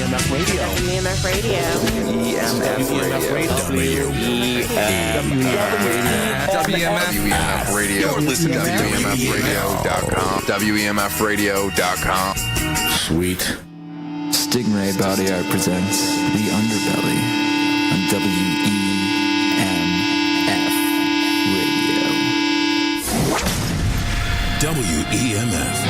WEMF Radio. WEMF Radio. WEMF Radio. You're listening to WEMFradio.com. WEMFradio.com. Sweet. Stingray Body Art presents The Underbelly on WEMF Radio. WEMF.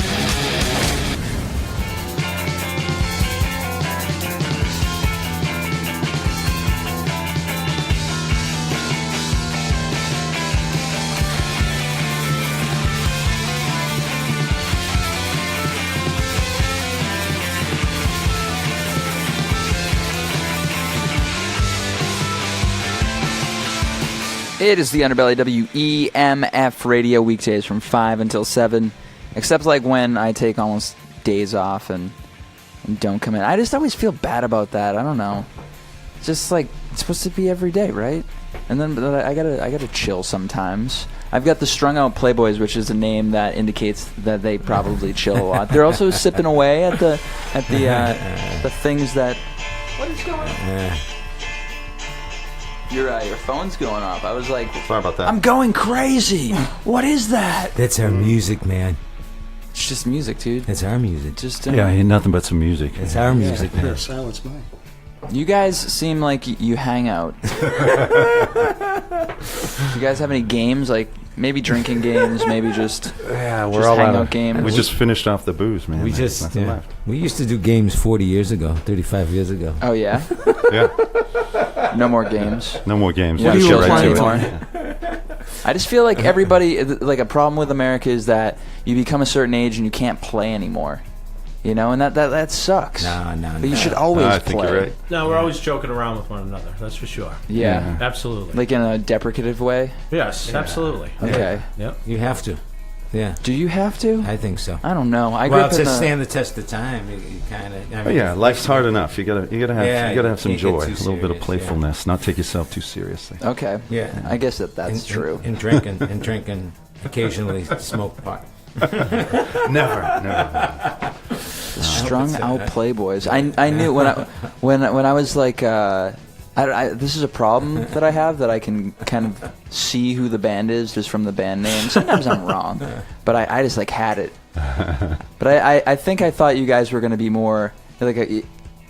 It is the Underbelly WEMF Radio weekdays from 5 until 7, except like when I take almost days off and don't come in. I just always feel bad about that. I don't know. It's just like it's supposed to be every day, right? And then but I gotta chill sometimes. I've got the Strung Out Playboys, which is a name that indicates that they probably chill a lot. They're also sipping away at the things that. What is going on? Your phone's going off. I was like, sorry about that. I'm going crazy. What is that? That's our music, man. It's just music, dude. It's our music. Just yeah, ain't nothing but some music. It's our music, man. Silence mine. You guys seem like you hang out. Do you guys have any games, like maybe drinking games, maybe just we're all hangout games? We just finished off the booze, man. We There's nothing left. We used to do games 40 years ago, 35 years ago. Oh yeah. Yeah. No more games. No more games. Yeah, We'll sure, get right to to I just feel like everybody, like a problem with America is that you become a certain age and you can't play anymore. You know, and that sucks. No. But you should always I play. think you're right. No, we're always joking around with one another. That's for sure. Yeah. Absolutely. Like in a deprecative way? Yes, absolutely. Okay. Yep. You have to. Yeah. Do you have to? I think so. I don't know. I grew up in to stand the test of time, you kind of. Yeah, life's hard enough. You gotta have some can't joy, get a too little bit of serious, playfulness, not take yourself too seriously. Okay. Yeah. I guess that's true. And drinking, occasionally smoke pot. Never. Strung Out Playboys. I knew when I was like, this is a problem that I have, that I can kind of see who the band is just from the band name. Sometimes I'm wrong, but I just like had it. But I think I thought you guys were going to be more like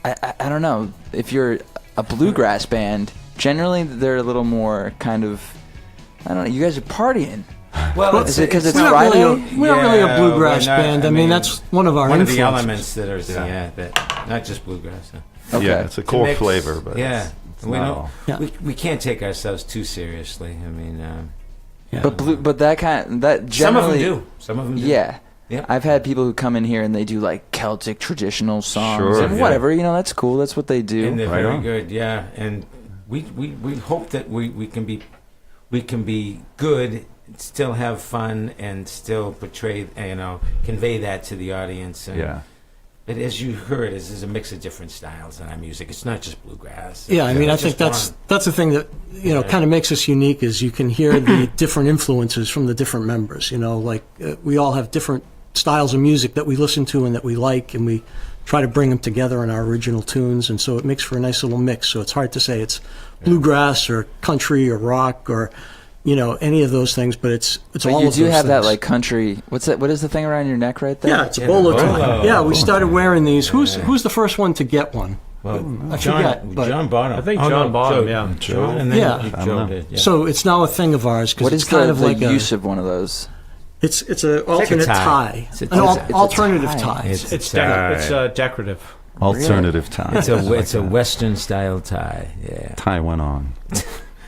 I don't know, if you're a bluegrass band, generally they're a little more kind of, I don't know, you guys are partying. Well, is it because it's we're Friday? We're not really a bluegrass band. I mean, that's one of our one influences. of the elements that are that not just bluegrass. Okay. Yeah, it's a core flavor, but we can't take ourselves too seriously. I mean, but that generally, some of them do. Some of them do. Yeah. Yep. I've had people who come in here and they do like Celtic traditional songs and yeah. whatever, you know, that's cool. That's what they do. And they're very good, yeah. And we hope that we can be good, still have fun, and still portray, convey that to the audience. And, yeah. But as you heard, there's a mix of different styles in our music. It's not just bluegrass. Yeah, I mean, I think that's the thing that kind of makes us unique, is you can hear the different influences from the different members. You know, like we all have different styles of music that we listen to and that we like, and we try to bring them together in our original tunes, and so it makes for a nice little mix. So it's hard to say it's bluegrass or country or rock or any of those things, but it's but all you of do those have things. that like country. What's that? What is the thing around your neck right there? Yeah, it's a bolo tie. Yeah, we started wearing these. Who's the first one to get one? Well, I forget. John Bottom. I think John Bottom. Yeah, Joe. And then Joe did. Yeah. So it's now a thing of ours because What it's is kind the of like use of one of those? It's an alternate tie. It's An alternative tie. It's decorative. Alternative time. It's a Western style tie. Yeah. Tie went on.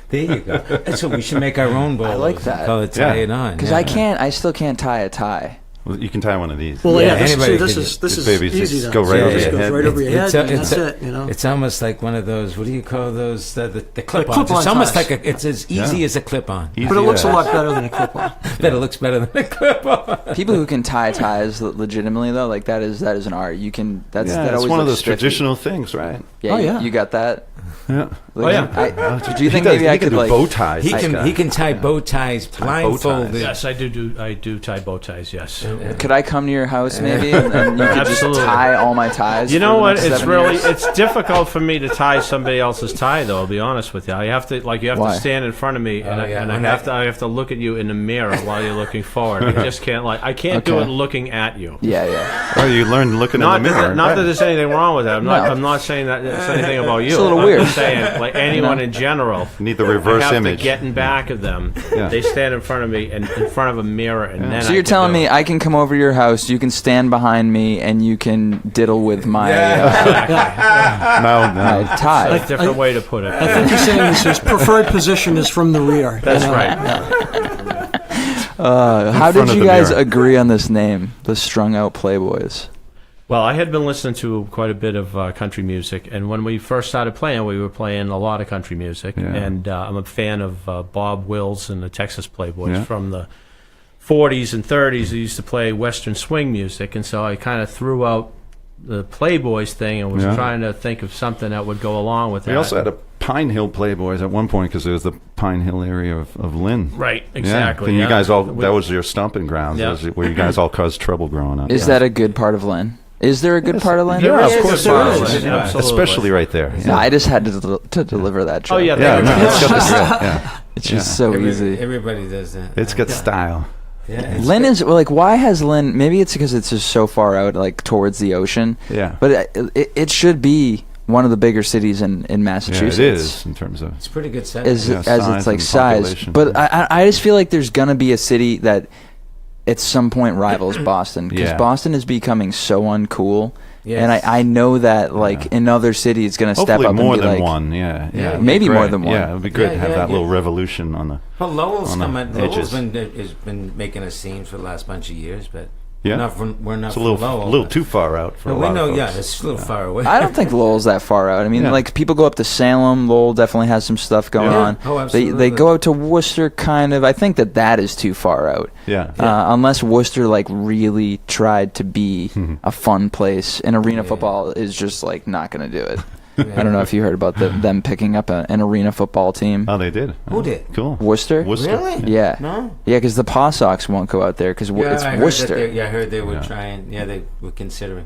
There you go. So we should make our own bolos. I like that. Call it tie it on. Because I still can't tie a tie. Well, you can tie one of these. Well, Yeah, this is babies easy. just then. go right So over it your goes head. right over your head. And It's that's it. It's almost like one of those. What do you call those? The clip-ons. clip-on It's almost ties. like it's as easy as a clip-on. Easy But it looks a as. lot better than a clip-on. But it looks better than a clip-on. People who can tie ties legitimately though, like that is an art. You can. That Yeah, always it's one of looks those spiffy. traditional things, right? Yeah, Oh, yeah. You got that. Yeah. Oh, yeah. Do you think maybe I could do like bow ties? He this can guy. he can tie bow ties blindfolded. Yes, I do tie bow ties. Yes. Could I come to your house maybe and you could just Absolutely. tie all my ties? You for know the what? next It's 7 really years? it's difficult for me to tie somebody else's tie, though. I'll be honest with you. I have to Why? to stand in front of me, and yeah. I have to look at you in the mirror while you're looking forward. I just can't I can't do Okay. it looking at you. Yeah. Oh, you learned looking in Not the mirror. that there's anything wrong with that. No. I'm not saying that it's anything about you. It's a little I'm weird. just saying, like anyone in general. You need the reverse I have image. to get in back of them. Yeah. They stand in front of me and in front of a mirror, and then. So you're telling me I can come over to your house, you can stand behind me, and you can diddle with my, No. my tie. That's a different way to put it. I think he's saying his preferred position is from the rear. That's you know? right. How front did of you the guys mirror. agree on this name, the Strung Out Playboys? Well, I had been listening to quite a bit of country music, and when we first started playing, we were playing a lot of country music. Yeah. And I'm a fan of Bob Wills and the Texas Playboys Yeah. from the 40s and 30s. They used to play Western swing music, and so I kind of threw out the Playboys thing and was Yeah. trying to think of something that would go along with that. We also had a Pine Hill Playboys at one point because there was the Pine Hill area of Lynn. Right, exactly. Yeah. And you yeah. guys all, We- that was your stomping grounds. Yeah. That was where you guys all caused trouble growing up. Is that a good part of Lynn? Is there a good part of Lynn? Yeah, There of is course a there part of is. Lynn, Yeah. absolutely. Especially right there. No, I just had to deliver that joke. Oh, yeah. Yeah, there no, you go. it's got the, yeah. It's just so easy. Everybody does that. It's got style. Yeah, it's Lynn is like, why has Lynn? Maybe it's because it's just so far out, like towards the ocean. Yeah. But it should be one of the bigger cities in Yeah, Massachusetts. it is in terms of. It's pretty good set. As Yeah, as size its like and size. population. But I just feel like there's gonna be a city that at some point rivals Boston because Yeah. Boston is becoming so uncool. Yes. And I know that like in other cities it's gonna step Hopefully up more and be than like one. Yeah. Yeah, maybe Great. more than one. Yeah, it would be good to have Yeah, that yeah. little revolution on the. Well, Lowell's on the coming. Lowell's edges. has been making a scene for the last bunch of years, but Yeah. we're not It's a from little, Lowell. little but- too far out for No, a we lot know. of Yeah, folks. it's a little far away. I don't think Lowell's that far out. I mean, Yeah. like people go up to Salem. Lowell definitely has some stuff going Yeah. on. Oh, They absolutely. go out to Worcester, kind of. I think that is too far out. Yeah. Unless Worcester like really tried to be a fun place, and arena football is just like not going to do it. I don't know if you heard about them picking up an arena football team. Oh, they did. Who did? Cool. Worcester? Really? Yeah. No. Yeah, because the Paw Sox won't go out there because it's I heard Worcester. I heard they were trying. Yeah, they were considering.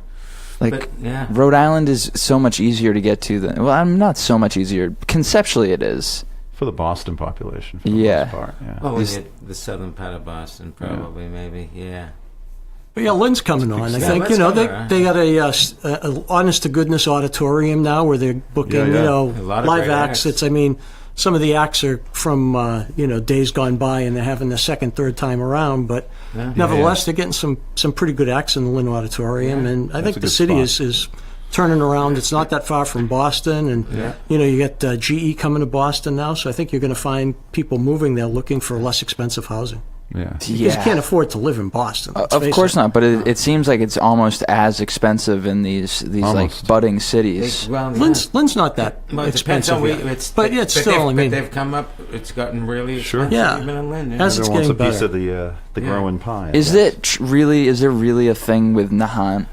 Like But yeah, Rhode Island is so much easier to get to than. Well, I'm not so much easier. Conceptually, it is. For the Boston population. For the Yeah. most part. Yeah. oh, This- the southern part of Boston, probably, maybe. Yeah. But yeah, Lynn's coming on. I Yeah, think Lynn's they coming on. they got a honest to goodness auditorium now where they're booking Yeah. you know A lot of live great acts. acts. It's some of the acts are from days gone by and they're having the second third time around, but nevertheless they're getting some pretty good acts in the Lynn auditorium, and I think a the good city spot. is turning around. It's not that far from Boston, and you got GE coming to Boston now, so I think you're going to find people moving there looking for less expensive housing. Yeah. Because you can't afford to live in Boston. let's Of face course it. not, but it seems like it's almost as expensive in these like Almost. budding cities. Well, Lynn's not that well, it depends expensive on yet. but it's still, they've come up. It's gotten really Sure. expensive Yeah. even in Lynn. As it's Everyone wants a getting piece better. of the growing pie. Is there really a thing with Nahant?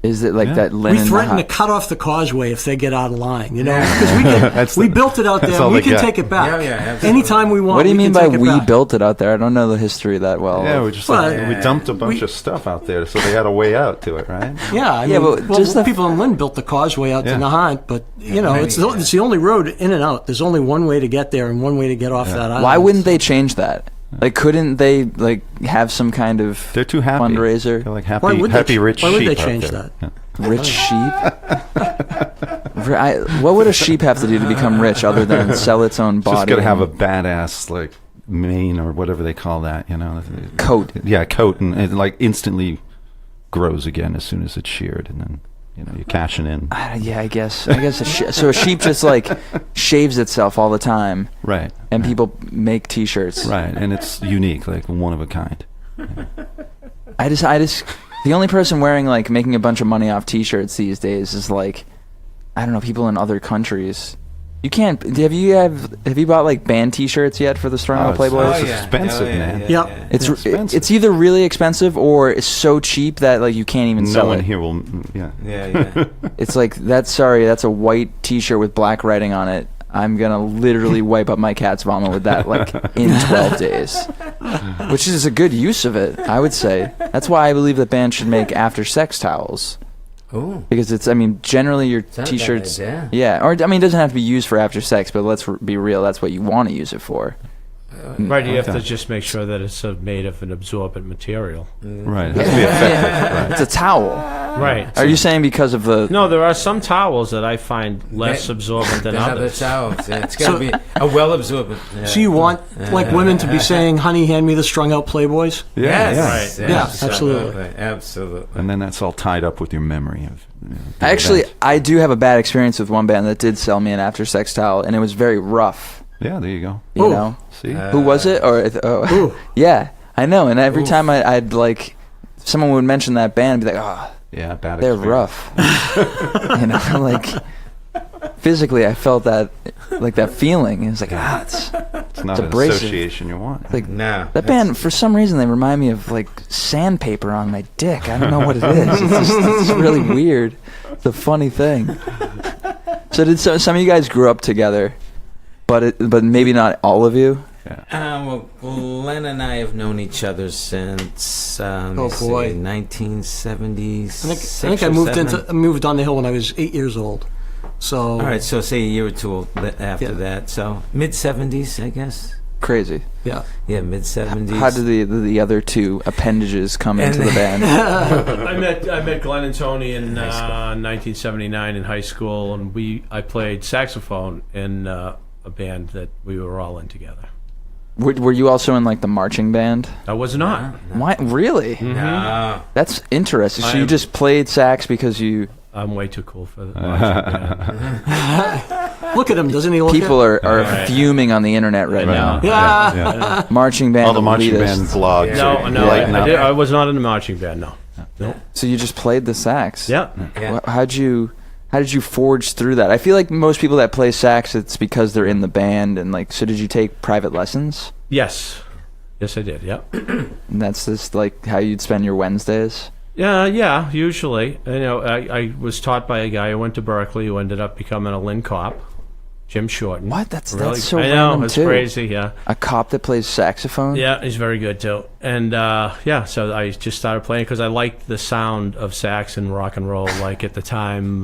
Is it like Yeah. that Lynn We and threaten to Nahant? cut off the causeway if they get out of line, because That's we the- built it out that's there. all We they can get. take it back. Yeah, absolutely. Anytime we want. What do you we mean can by take it we back. built it out there? I don't know the history that well. Yeah, we just Well, we dumped a bunch of stuff out there, so they had a way out to it, right? Yeah, I Yeah, mean, but well, just the- people in Lynn built the causeway out Yeah. to Nahant, but it's the only road in and out. There's only one way to get there and one way to get off that island. Why wouldn't they change that? Like, couldn't they like have some kind of They're too happy. fundraiser? They're like Why would happy they, rich Why would sheep they out change there. that? Yeah. Rich sheep? What would a sheep have to do to become rich other than sell its own It's just body? got to have a and badass like mane or whatever they call that, coat. Yeah, coat, and it like instantly grows again as soon as it's sheared, and then you're cashing in. Yeah, I guess so. A sheep just like shaves itself all the time, Right. and people make T-shirts. Right, and it's unique, like one of a kind. I just the only person wearing like making a bunch of money off T-shirts these days is like, I don't know, people in other countries. You can't. Have you bought like band T-shirts yet for the Strung Out Playboys? It's expensive, man. Yep. It's expensive. it's either really expensive or it's so cheap that like you can't even No sell one it. here will. Yeah. Yeah. It's like that's a white T-shirt with black writing on it. I'm gonna literally wipe up my cat's vomit with that like in 12 days, which is a good use of it, I would say. That's why I believe that bands should make after sex towels. Ooh. Because it's, I mean, generally your Not a bad T-shirts, idea. yeah, or I mean, it doesn't have to be used for after sex, but let's be real, that's what you want to use it for. Right, you have to Okay. just make sure that it's made of an absorbent material. Right. It has to be effective. Right. It's a towel. Right. Are you saying because of the? No, there are some towels that I find less absorbent than Other others. towels. Yeah, it's got to be a well-absorbent. Yeah. So you want like women to be saying, "Honey, hand me the strung out Playboys." Yeah. Yes. Yeah. Right. Yeah, absolutely. Absolutely. And then that's all tied up with your memory of. the Actually, event. I do have a bad experience with one band that did sell me an after sex towel, and it was very rough. Yeah. There you go. You Ooh. know, See. who was it? Or yeah, I know. And every time I'd like, someone would mention that band, I'd be like, oh, Yeah. Bad. they're experience. rough. You know, like physically, I felt that, like that feeling. It was like, It's not it's an abrasive. association you want. like No. that band. For some reason, they remind me of like sandpaper on my dick. I don't know what it is. It's really weird. It's a funny thing. So did some of you guys grew up together, but maybe not all of you? Well, Glenn and I have known each other since Oh, boy. 1976. I think I moved on the hill when I was 8 years old. So All right, so say a year or two after Yeah. that. So mid 70s, I guess. Crazy. yeah. Yeah, mid 70s. How did the other two appendages come into the band? I met Glenn and Tony in 1979 in high school, and I played saxophone in a band that we were all in together. Were you also in like the marching band? I was not. Why? Really? No. That's interesting. So I you am- just played sax because you I'm way too cool for the marching band. Look at him. Doesn't he look? people are Right. fuming on the internet right now. Yeah. Yeah. Marching band. All the marching elitists. band blogs. No, are no, lighting up. I was not in the marching band. No. So you just played the sax. Yeah. Yeah. How'd you forge through that? I feel like most people that play sax, it's because they're in the band, and like. So did you take private lessons? Yes. Yes, I did. Yeah. And that's just like how you'd spend your Wednesdays. Yeah. Usually, I was taught by a guy who went to Berkeley who ended up becoming a Lynn cop, Jim Shorten. What? That's Really? so I know, random it's too. crazy. Yeah. A cop that plays saxophone. Yeah, he's very good too. And so I just started playing because I liked the sound of sax and rock and roll. Like at the time,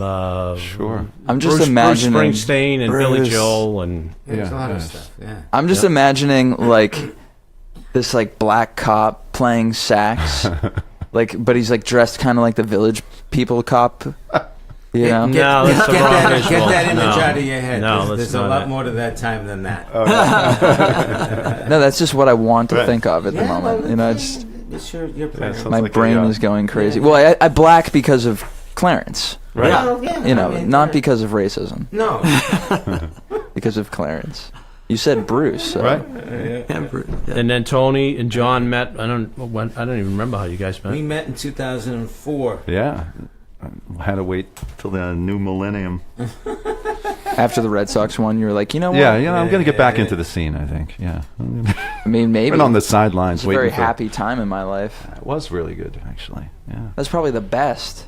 Sure. I'm just Bruce imagining Springsteen and Billy Bruce. Joel and There's a lot of yes. stuff. Yeah. I'm just imagining like this like black cop playing sax, but he's like dressed kind of like the Village People cop. You know, No, that's the wrong Get visual. that image No. out of your head. No, there's that's a not lot it. more to that time than that. no, that's just what I want to think of at the Yeah, moment. well, You know, it's It's your plan. sounds my like brain a, is going crazy. Well, I black because of Clarence. Right. Well, yeah, You know, I mean, not because of racism, No. because of Clarence. You said Bruce, so. Right. Yeah. and then Tony and John met. I don't even remember how you guys met. We met in 2004. Yeah. I had to wait till the new millennium. After the Red Sox won, you were like, you know what? Yeah, I'm going to get back Yeah. into the scene, I think. Yeah. I mean, maybe. Been on the sidelines It's a waiting very for- happy time in my life. It was really good, actually. Yeah. That's probably the best.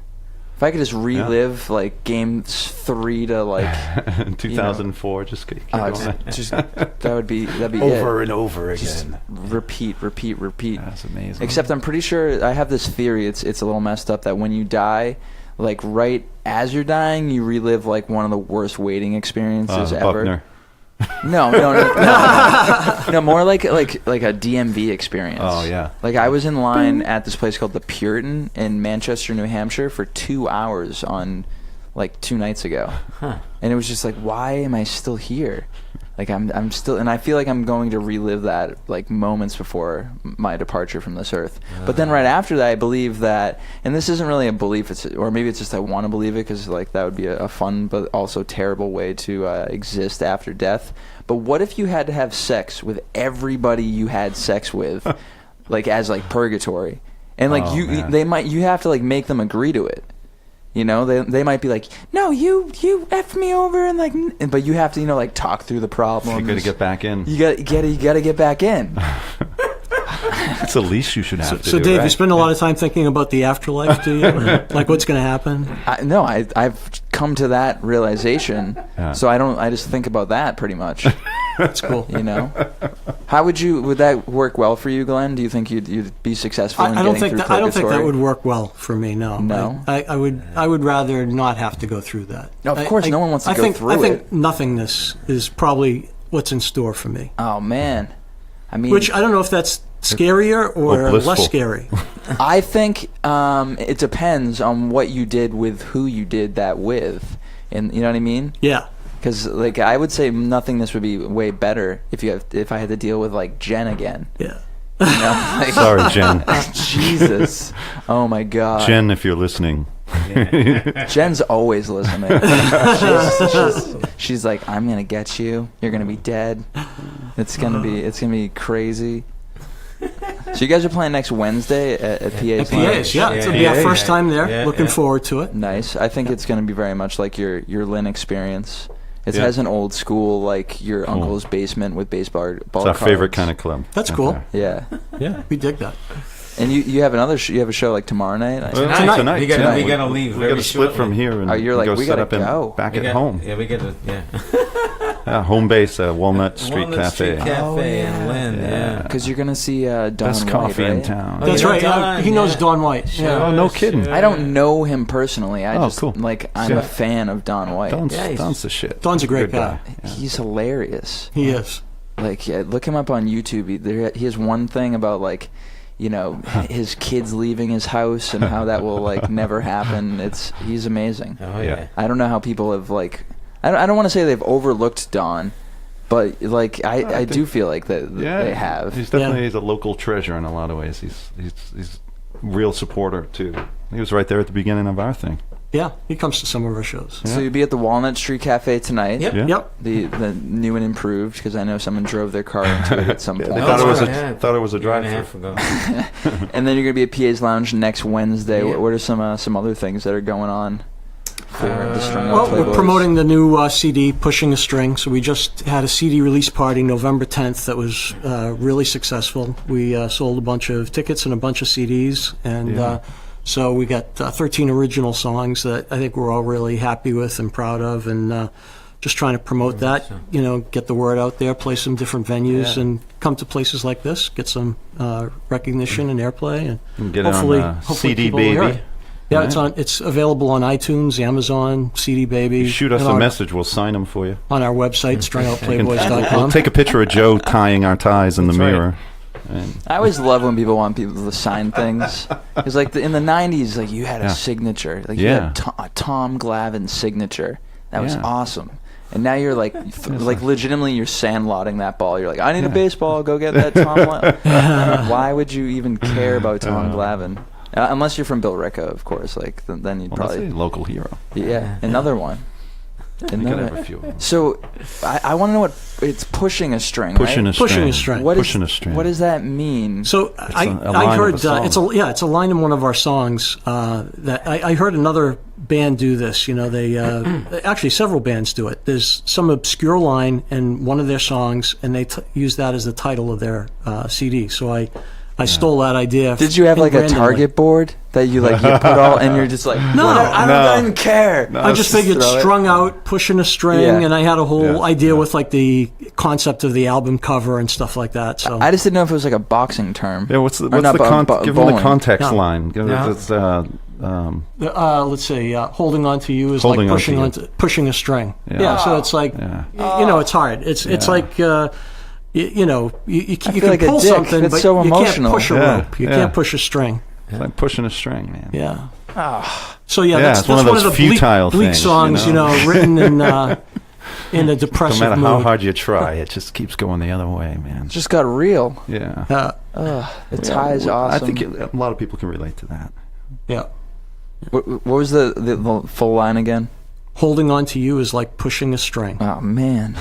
If I could just relive like games 3 to like In 2004, just keep oh, going. that'd be Over it. and over Just again. repeat. That's amazing. Except I'm pretty sure I have this theory. It's a little messed up that when you die, like right as you're dying, you relive like one of the worst waiting experiences ever. Buckner. No, more like a DMV experience. Oh, yeah. Like I was in line at this place called the Puritan in Manchester, New Hampshire for 2 hours on like 2 nights ago. Huh. And it was just like, why am I still here? Like I'm still, and I feel like I'm going to relive that like moments before my departure from this earth. But then right after that, I believe that, and this isn't really a belief, or maybe it's just I want to believe it because like that would be a fun but also terrible way to exist after death. But what if you had to have sex with everybody you had sex with, like as like purgatory, and like Oh, man. you have to like make them agree to it. You know, they might be like, no, you effed me over, and like, but you have to, you know, like talk through the problem. You got to get back in. You got to get back in. That's the least you should have to So do. Dave, right? you spend a lot of time thinking about the afterlife, do you? Like what's going to happen? I've come to that realization, Yeah. so I just think about that pretty much. That's cool. You know, would that work well for you, Glenn? Do you think you'd be successful in I don't getting think through I don't think that purgatory? would work well for me. No. No? I would rather not have to go through that. No, of course, no one wants to go through I think it. nothingness is probably what's in store for me. Oh man, I mean, Which I don't know if that's scarier or blissful. less scary. I think it depends on what you did with who you did that with, and you know what I mean. Yeah. Because like I would say nothingness would be way better if I had to deal with like Jen again. Yeah. You know? Like, Sorry, Jen. Jesus. Oh my God. Jen, if you're listening. Jen's always listening. She's like, I'm gonna get you. You're gonna be dead. It's gonna be crazy. So you guys are playing next Wednesday at PA's. At PA's, yeah. It'll be our first time there. Yeah, Looking yeah. forward to it. Nice. I think it's gonna be very much like your Lynn experience. It Yeah. has an old school, like your Cool. uncle's basement with baseball It's our favorite kind of club. That's out cool. there. Yeah. Yeah. We dig that. And you have another you have a show like tomorrow night. Well, Tonight. We gotta leave We very got to split shortly. from here and You're like, go we set gotta up go. back We at got- home. Yeah, we gotta. Yeah. Home base, Walnut Street Walnut Cafe. Street Cafe Oh, in Lynn. Yeah. Because you're gonna see Don Best White, coffee in right? town. That's you know right. Don, He knows yeah. Don White. Yeah. Oh, no kidding. Sure. I don't know him personally. I Oh, just cool. like I'm Yeah. a fan of Don White. Don's, Yeah, he's- Don's the shit. Don's a great Good guy. Yeah. He's hilarious. He is. Like, yeah, look him up on YouTube. He has one thing about like, you know, his kids leaving his house and how that will like never happen. He's amazing. Oh Yeah. yeah. I don't know how people have like, I don't want to say they've overlooked Don, but like I do feel like that Yeah, they have. He's definitely he's a local treasure in a lot of ways. He's a real supporter too. He was right there at the beginning of our thing. Yeah. He comes to some of our shows. So you'll be at the Walnut Street Cafe tonight. Yep. Yeah. Yep. The new and improved, because I know someone drove their car into it at some They point. thought it was yeah. thought it was a Year and a drive-through. half ago. And then you're gonna be at PA's Lounge next Wednesday. Yeah. What are some other things that are going on for the Strung Out Well, Playboys? we're promoting the new CD, Pushing a String. So we just had a CD release party November 10th that was really successful. We sold a bunch of tickets and a bunch of CDs. And so we got 13 original songs that I think we're all really happy with and proud of. And just trying to promote that, you know, get the word out there, play some different venues, and come to places like this, get some recognition and airplay. And Get it on CD people will hear Baby. it. Yeah, it's available on iTunes, Amazon, CD Baby. You shoot us and a on- message, we'll sign them for you. on our website, We'll strungoutplayboys.com. take a picture of Joe tying our ties in the That's right. mirror. And I always love when people want people to sign things. Because like in the '90s, like you had a Yeah. signature, like you Yeah. had a Tom Glavine signature. That was Yeah. awesome. And now you're like, like legitimately, you're sandlotting that ball. You're like, I need a baseball. Go get that Tom. Why would you even care about Tom Glavine? Unless you're from Billerica, of course. Like then you'd well, that's probably a local hero. another one. We could have a few of them. So I want to know what it's pushing a string. Pushing right? a string. Pushing a string. What is- Pushing a string. What does that mean? So a I line heard of a song. it's a line in one of our songs that I heard another band do this. You know, they actually several bands do it. There's some obscure line in one of their songs, and they use that as the title of their CD. So I stole that idea. Did you have like a randomly. target board that you like you put all and you're just like No, I don't even care. I just figured throw it. strung out, pushing a string, Yeah. and I had a whole Yeah. idea with like the concept of the album cover and stuff like that. So I just didn't know if it was like a boxing term. Yeah, what's the, Or what's not the give them the bowling. context No. line. Give No. it's, let's say holding on to you is Holding like on pushing to you. pushing a string. Yeah. Yeah, so it's like Yeah. you know, it's hard. It's like you know, you can feel like a pull dick. something, It's but so you emotional. can't push a Yeah, rope. You yeah. can't push a string. it's like pushing a string, man. Yeah. So yeah, Yeah, that's it's one of one those of the bleak, futile bleak things, songs, you know? written in a No depressive matter mood. how hard you try, it just keeps going the other way, man. It just got real. Yeah. The tie is awesome. I think a lot of people can relate to that. Yeah. What was the full line again? Holding on to you is like pushing a string. Oh man,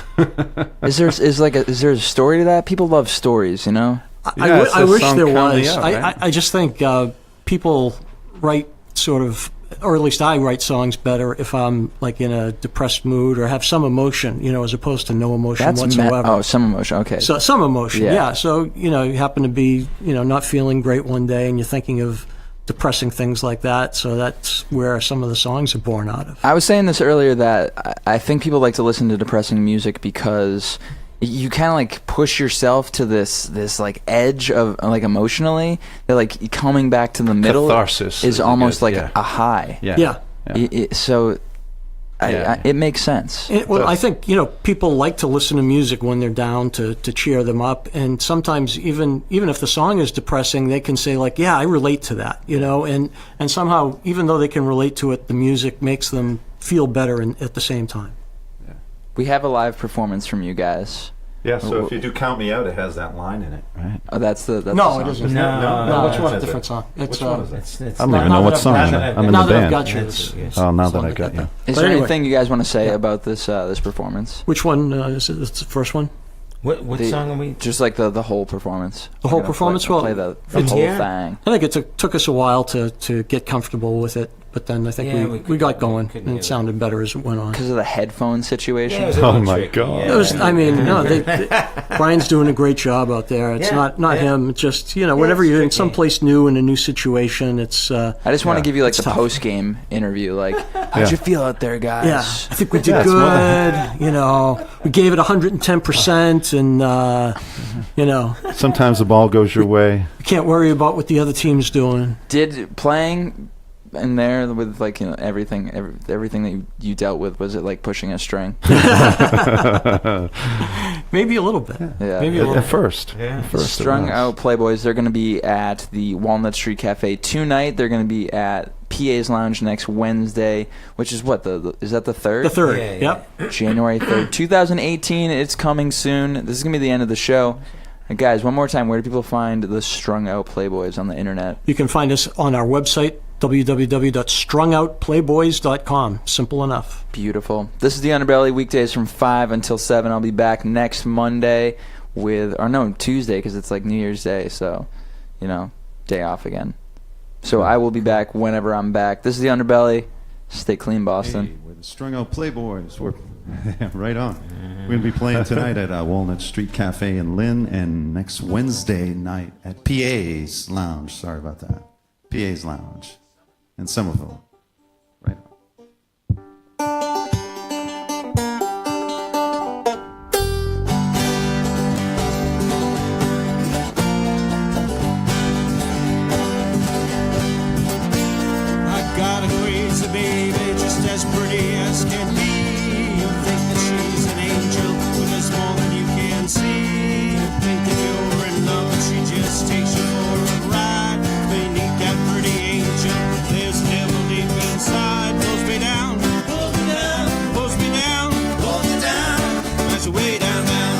is there a story to that? People love stories, you know. Yeah, it's I a wish song there Count Me was. Out, I right? just think people write sort of or at least I write songs better if I'm like in a depressed mood or have some emotion, as opposed to no emotion whatsoever. Some emotion. Okay. So some emotion, Yeah. yeah. So, you happen to be, not feeling great one day and you're thinking of depressing things like that. So that's where some of the songs are born out of. I was saying this earlier that I think people like to listen to depressing music because you kind of like push yourself to this like edge of like emotionally that like coming back to the middle Catharsis is almost like yeah. a high. Yeah. So Yeah. it makes sense. I think, people like to listen to music when they're down to cheer them up. And sometimes even if the song is depressing, they can say like, yeah, I relate to that, and somehow, even though they can relate to it, the music makes them feel better at the same time. We have a live performance from you guys. Yeah, so if you do Count Me Out, it has that line in it, right? Oh, that's the No, song. it isn't. No, which one? is Different it? song. It's, Which one is it? It's I don't not- even know not what that song I've- I'm in. I've- I'm in now the that I've band. got you, Yes, yes. Oh, now that Song I like got that. you. Is But there anyway. anything you guys want to say about this performance? Which one is it? It's the first one? What song are we? Just like the whole performance. The whole We're gonna performance? Play, Well, play the it's- whole Yeah. thing. I think it took us a while to get comfortable with it, but then I think Yeah, we got we going, couldn't and get it it. sounded better as it went on. Because of the headphone situation. Yeah, it was a Oh little my tricky, God. yeah. It was. I mean, no, Brian's doing a great job out there. It's Yeah, not yeah. him. It's just whenever it's you're in tricky. someplace new in a new situation, it's I just want to Yeah. give you like It's the tough. post game interview. Like, how'd Yeah. you feel out there, guys? yeah. I think we did Yeah, it's more good. We gave it 110%, and Sometimes the ball goes your way. you can't worry about what the other team's doing. Did playing in there with like everything that you dealt with, was it like pushing a string? Maybe a little bit. Yeah. Maybe a little. At first. Yeah. At first it Strung was. Out Playboys, they're going to be at the Walnut Street Cafe tonight. They're going to be at PA's Lounge next Wednesday, which is what, is that the 3rd? The third. Yeah, yeah. Yep. January 3rd, 2018. It's coming soon. This is going to be the end of the show. And guys, one more time, where do people find the Strung Out Playboys on the internet? You can find us on our website, www.strungoutplayboys.com. Simple enough. Beautiful. This is the Underbelly, weekdays from 5 until 7. I'll be back next Monday Tuesday, because it's like New Year's Day, so, day off again. So I will be back whenever I'm back. This is the Underbelly. Stay clean, Boston. Hey, we're the Strung Out Playboys. We're right on. We're going to be playing tonight at Walnut Street Cafe in Lynn, and next Wednesday night at PA's Lounge. Sorry about that. PA's Lounge in Somerville. Right on. I got a crazy baby, just as pretty as can be. You think that she's an angel, but there's more than you can see. You think that you're in love, but she just takes you for a ride. Beneath that pretty angel, there's devil deep inside. Pulls me down, pulls me down, pulls me down, pulls me down. That's way down, down,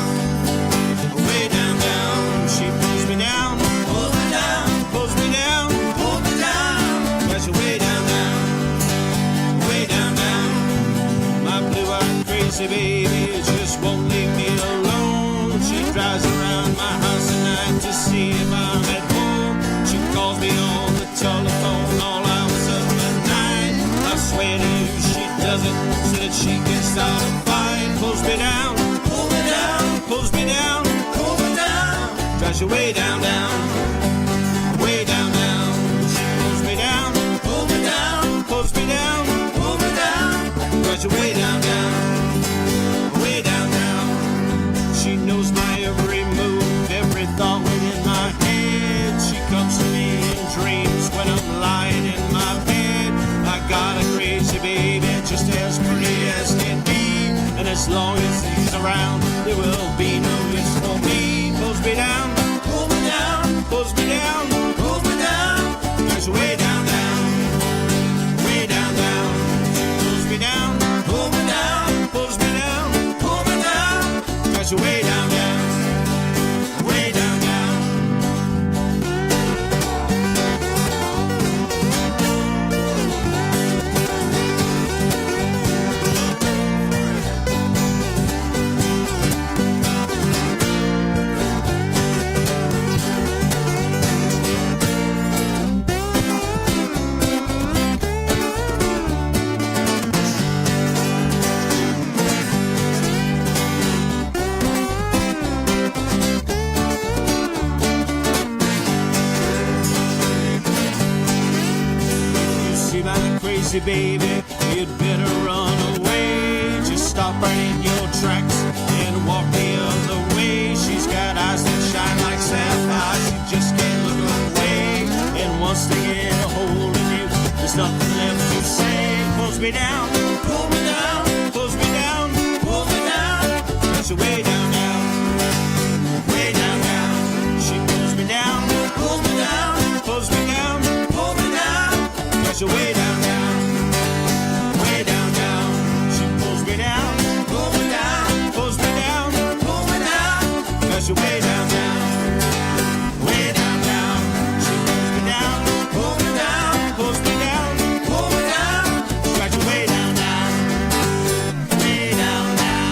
way down, down. She pulls me down, pulls me down, pulls me down, pulls me down. That's way down, down, way down, down. My blue-eyed crazy baby just won't leave me alone. She drives around my house at night to see if I'm at home. She calls me on the telephone all hours of the night. I swear to you she doesn't, so that she can start a fight. Pulls me down, pull me down, pulls me down, pull me down. Drives you way down, down, way down, down. She pulls me down, pull me down, pulls me down, pull me down. Drives you way down, down, way down, down. She knows my every move, every thought within my head. She comes to me in dreams when I'm lying in my bed. I got a crazy baby, just as pretty as can be. And as long as he's around, there will be no use for me. Pulls me down, pull me down, pulls me down, pulls me down. There's way down, down, way down, down. She pulls me down, pull me down, pulls me down, pull me down. There's way down, down, way down, down. crazy, baby, you'd better run away. Just stop right in your tracks and walk the other way. She's got eyes that shine like sapphires, you just can't look away. And once they get a hold of you, there's nothing left to say. Pulls me down, pull me down, pulls me down, pull me down. She's way down, down, way down, down. She pulls me down, pulls me down, pulls me down, pull me down. She's way down, down, way down, down. She pulls me down, pull me down, pulls me down, pull me down. She's way down, down, way down, down. She pulls me down, pull me down, pulls me down, pull me down. She's way down, down, way down, down.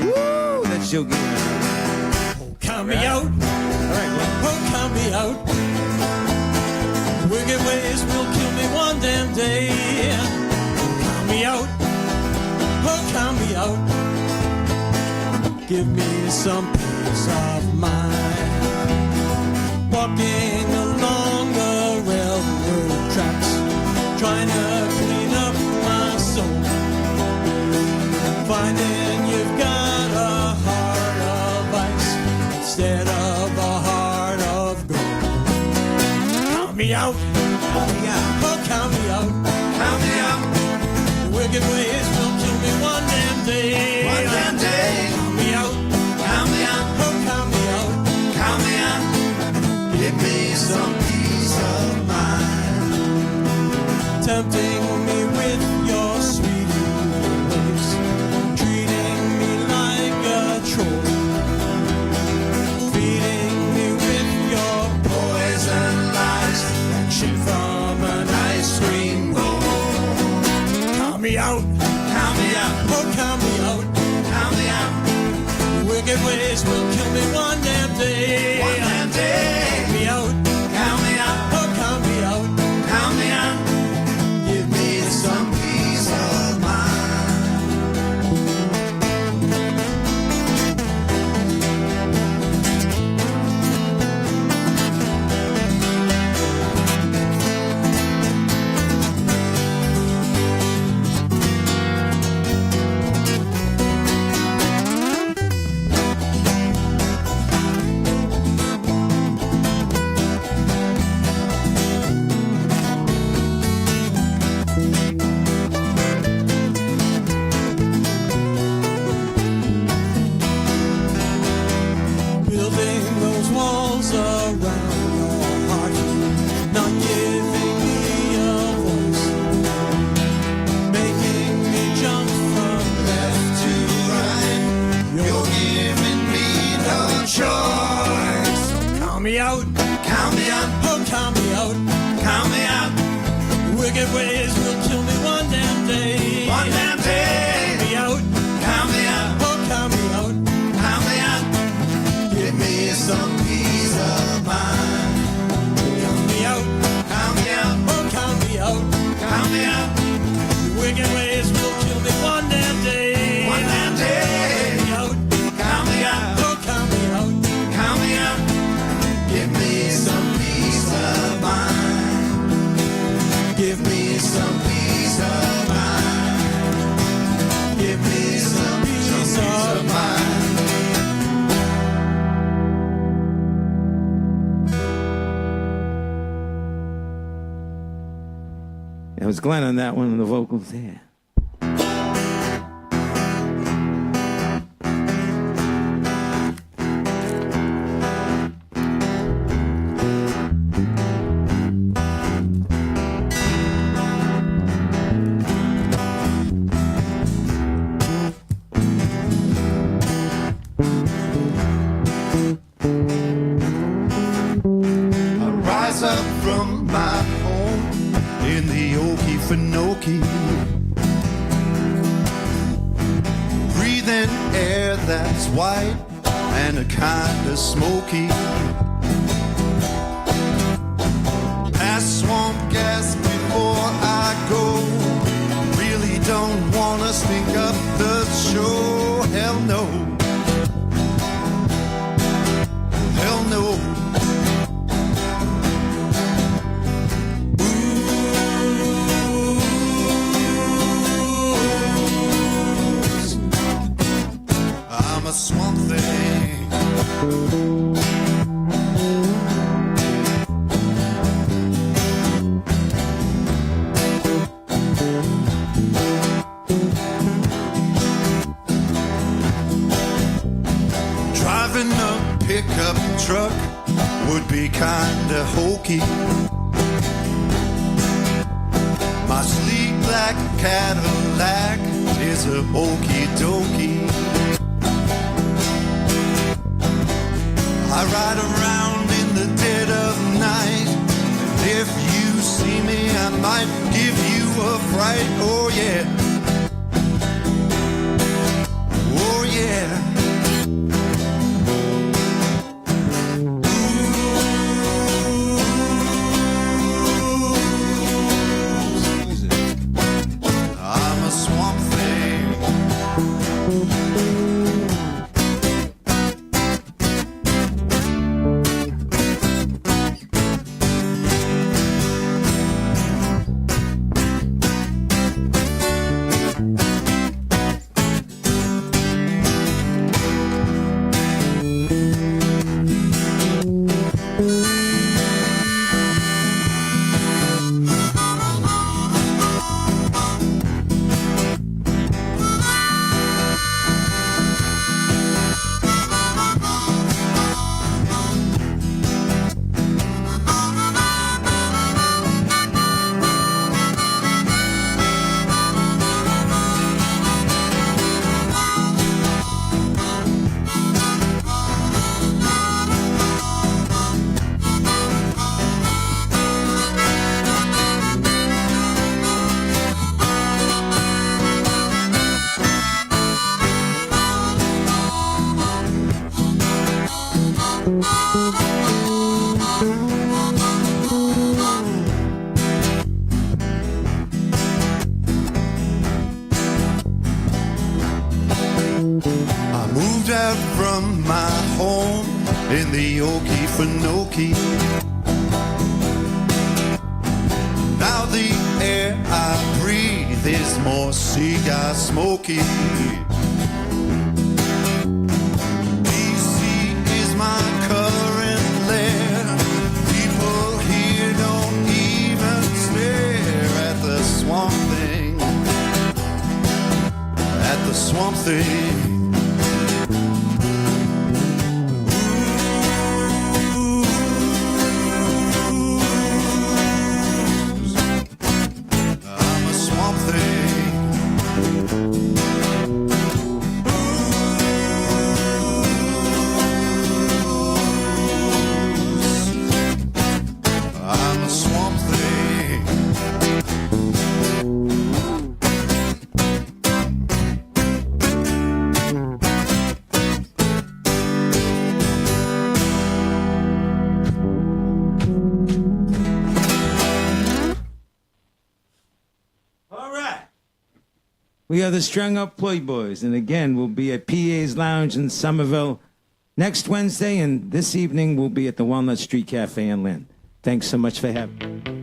Woo, that's so good. Count me out. All right, well, oh, count me out. Wicked ways will kill me one damn day. Count me out. Oh, count me out. Give me some peace of mind. Walking along the railroad tracks, trying to clean up my soul. Finding you've got a heart of ice instead of a heart of gold. Count me out, count me out, oh count me out, count me out. The wicked ways will kill me one damn day, one damn day. Count me out, count me out, oh count me out, count me out. Give me some peace of mind. Tempting me with your sweet ways, treating me like a troll, feeding me with your poison lies and shit from an ice cream bowl. Count me out, count me out, oh count me out, count me out. Wicked ways will kill me one damn day, one damn day. Count me out, count me out, oh count me out, count me out. Give me some peace of mind. Building those walls around your heart, not giving me a voice, making me jump from left to right. You're giving me no choice. So count me out, count me out, oh count me out, count me out. Wicked ways will kill me one damn day, one damn day. Count me out, count me out, oh count me out, count me out. Give me some peace of mind. Count me out, count me out, oh count me out, count me out. Wicked ways will kill me one damn day, one damn day. Count me out, oh count me out, count me out. Give me some peace of mind. Give me some peace of mind. Give me some peace of mind. It was Glenn on that one, and the vocals there. I rise up from my home in the Okefenokee, breathing air that's white and a kind of smoky. Pass swamp gas before I go. Really don't wanna stink up the show. Driving a pickup truck would be kinda hokey. My sleek black Cadillac is a okey dokey. I ride around in the dead of night. If you see me, I might give you a fright. Oh yeah. Oh yeah. I'm a swamp thing. I moved out from my home in the Okefenokee. Now the air I breathe is more cigar smoky. DC is my current lair. People here don't even stare at the swamp thing. At the swamp thing. I'm a swamp thing. I'm a swamp thing. All right. We are the Strung Up Playboys, and again, we'll be at PA's Lounge in Somerville next Wednesday, and this evening we'll be at the Walnut Street Cafe in Lynn. Thanks so much for having me.